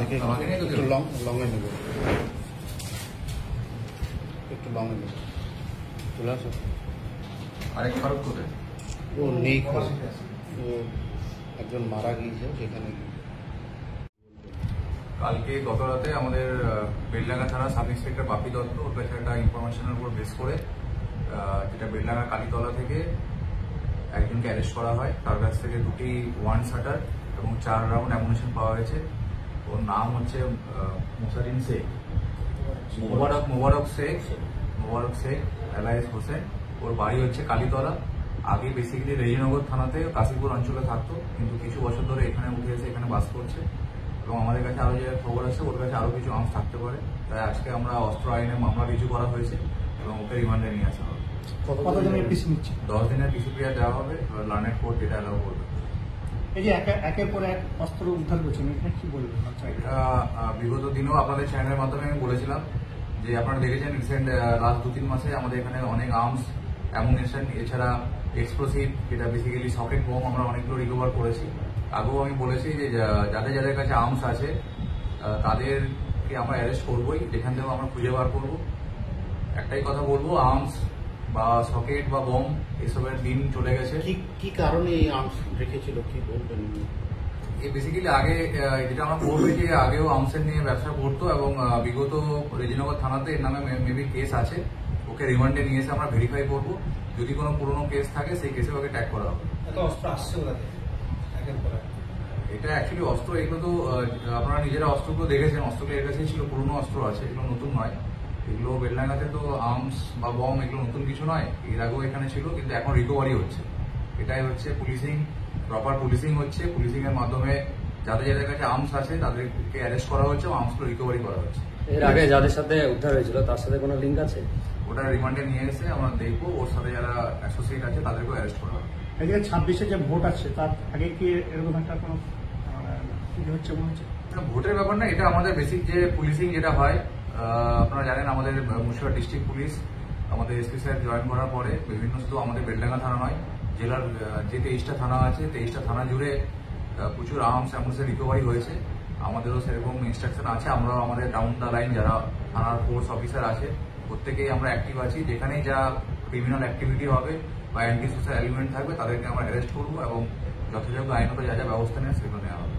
একটু লঙে নেব, একটু লঙে নেব। চলে আসো। আরেক ফারুক কোথায়? ও নেই, ও একজন মারা গিয়েছে সেখানে। কালকে গত রাতে আমাদের বেলডাঙ্গা থানা সাব ইন্সপেক্টর বাপি দত্ত ওর কাছে একটা ইনফরমেশনের উপর বেস করে যেটা বেলডাঙ্গা কালীতলা থেকে একজনকে অ্যারেস্ট করা হয়। তার কাছ থেকে 2টি ওয়ান শাটার এবং 4 রাউন্ড অ্যামুনিশন পাওয়া গেছে। ওর নাম হচ্ছে মুসারিন শেখ, মোবারক শেখ এলাইস হোসেন। ওর বাড়ি হচ্ছে কালীতলা। আগে বেসিক্যালি রেজিনগর থানাতে কাশীপুর অঞ্চলে থাকতো, কিন্তু কিছু বছর ধরে এখানে উঠে এসে এখানে বাস করছে। এবং আমাদের কাছে আরো যে খবর আছে ওর কাছে আরো কিছু আর্মস থাকতে পারে, তাই আজকে আমরা অস্ত্র আইনে মামলা রিজু করা হয়েছে এবং ওকে রিমান্ডে নিয়ে আসা হবে। 10 দিনের পিসি পিরিয়ড দেওয়া হবে, লার্নেড কোর্ট যেটা অ্যালাউ করবে। এই যে একের পর এক অস্ত্র উদ্ধার করছেন, এটা কি বলবেন? এটা বিগত দিনেও আপনাদের চ্যানেলের মাধ্যমে আমি বলেছিলাম যে আপনারা দেখেছেন রিসেন্ট লাস্ট 2-3 মাসে আমাদের এখানে অনেক আর্মস, অ্যামুনিশন, এছাড়া এক্সপ্লোসিভ যেটা বেসিক্যালি সকেট বোম আমরা অনেকগুলো রিকভার করেছি। আগেও আমি বলেছি যে যাদের কাছে আর্মস আছে তাদেরকে আমরা অ্যারেস্ট করবোই, যেখান থেকেও আমরা খুঁজে বার করবো। একটাই কথা বলবো, আর্মস বা সকেট বা বোম এসবের দিন চলে গেছে। কি কারণে এই আর্মস রেখেছিল কি বলবেন? বেসিক্যালি আগে যেটা আমরা পড়বো যে আগেও আর্মসের নিয়ে ব্যবসা করতো এবং বিগত রেজিনগর থানাতে এর নামে মেবি কেস আছে। ওকে রিমান্ডে নিয়ে এসে আমরা ভেরিফাই করবো, যদি কোনো পুরোনো কেস থাকে সেই কেসে ওকে ট্যাগ করা হবে। অস্ত্র আসছে এটা অ্যাকচুয়ালি অস্ত্র, এগুলো তো আপনারা নিজেরা অস্ত্রগুলো দেখেছেন, অস্ত্রগুলো এর কাছেই ছিল, পুরোনো অস্ত্র আছে, এগুলো নতুন নয়। এগুলো বেলডাঙ্গাতে তো আর্মস বা বম এগুলো নতুন কিছু নয়, এর আগেও এখানে ছিল, কিন্তু এখন রিকভারি হচ্ছে। এটাই হচ্ছে পুলিশিং, প্রপার পুলিশিং হচ্ছে। পুলিশিং এর মাধ্যমে যাদের কাছে আর্মস আছে তাদেরকে অ্যারেস্ট করা হচ্ছে এবং আর্মসগুলো রিকভারি করা হচ্ছে। এর আগে যাদের সাথে উদ্ধার হয়েছিল তার সাথে কোনো লিঙ্ক আছে? ওটা রিমান্ডে নিয়ে এসে আমরা দেখবো, ওর সাথে যারা অ্যাসোসিয়েট আছে তাদেরকেও অ্যারেস্ট করা হবে। এদিকে 26-এ যে ভোট আছে তার আগে কি এরকম একটা কোনো হচ্ছে মনে হচ্ছে? ভোটের ব্যাপার না, এটা আমাদের বেসিক যে পুলিশিং যেটা হয়। আপনারা জানেন আমাদের মুর্শিদাবাদ ডিস্ট্রিক্ট পুলিশ আমাদের এসপি স্যার জয়েন করার পরে বিভিন্ন, শুধু আমাদের বেলডাঙ্গা থানা নয়, জেলার যে 23টা থানা আছে 23টা থানা জুড়ে প্রচুর আর্মস অ্যামুনিশন রিকভারি হয়েছে। আমাদেরও সেরকম ইনস্ট্রাকশন আছে। আমরাও আমাদের ডাউন দ্য লাইন যারা থানার ফোর্স অফিসার আছে প্রত্যেকেই আমরা অ্যাক্টিভ আছি। যেখানেই যা ক্রিমিনাল অ্যাক্টিভিটি হবে বা অ্যান্টি সোশ্যাল এলিমেন্ট থাকবে তাদেরকে আমরা অ্যারেস্ট করবো এবং যথাযোগ্য আইনত যা যা ব্যবস্থা নেয় সেগুলো নেওয়া হবে।